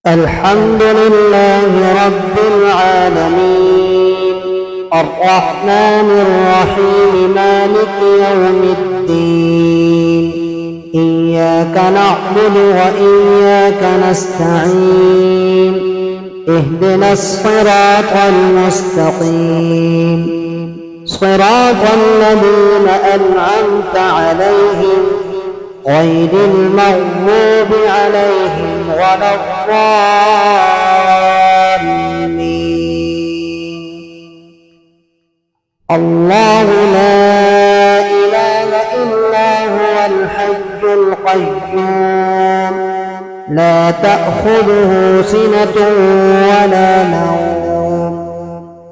الحمد لله رب العالمين الرحمن الرحيم مالك يوم الدين إياك نعبد وإياك نستعين اهدنا الصراط المستقيم صراط الذين أنعمت عليهم غير المغضوب عليهم ولا الضالين. الله لا إله إلا هو الحي القيوم لا تأخذه سنة ولا نوم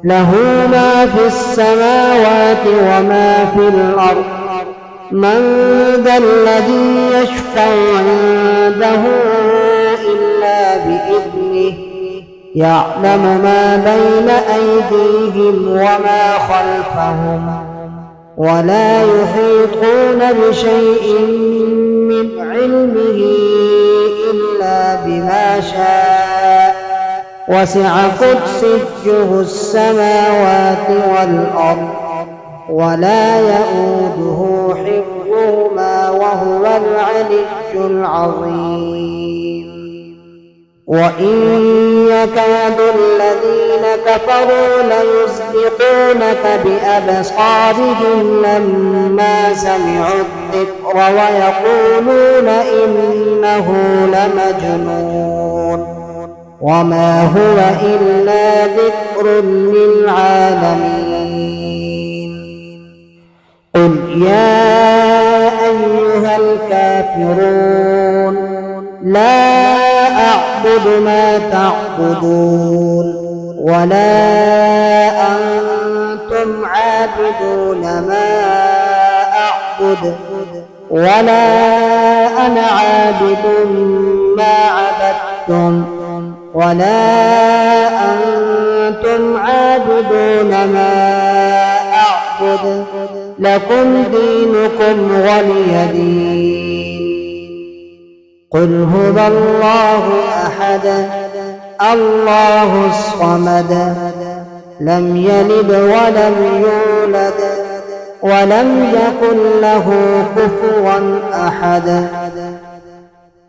له ما في السماوات وما في الأرض من ذا الذي يشفع عنده إلا بإذنه يعلم ما بين أيديهم وما خلفهم ولا يحيطون بشيء من علمه إلا بما شاء وسع كرسيه السماوات والأرض ولا يؤوده حفظهما وهو العلي العظيم. وإن يكاد الذين كفروا ليزلقونك بأبصارهم لما سمعوا الذكر ويقولون إنه لمجنون وما هو إلا ذكر للعالمين. قل يا أيها الكافرون لا أعبد ما تعبدون ولا أنتم عابدون ما أعبد ولا أنا عابد ما عبدتم ولا أنتم عابدون ما أعبد لكم دينكم ولي دين. قل هو الله أحد الله الصمد لم يلد ولم يولد ولم يكن له كفوا أحد.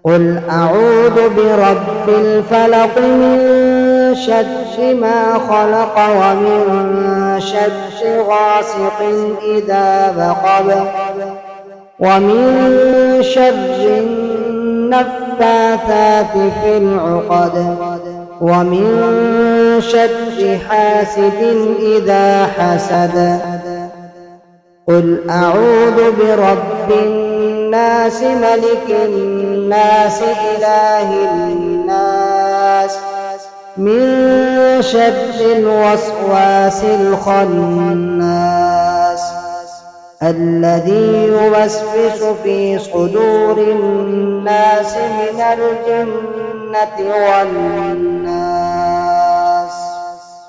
قل أعوذ برب الفلق من شر ما خلق ومن شر غاسق إذا وقب ومن شر النفاثات في العقد ومن شر حاسد إذا حسد. قل أعوذ برب الناس ملك الناس إله الناس من شر الوسواس الخناس الذي يوسوس في صدور الناس من الجنة والناس.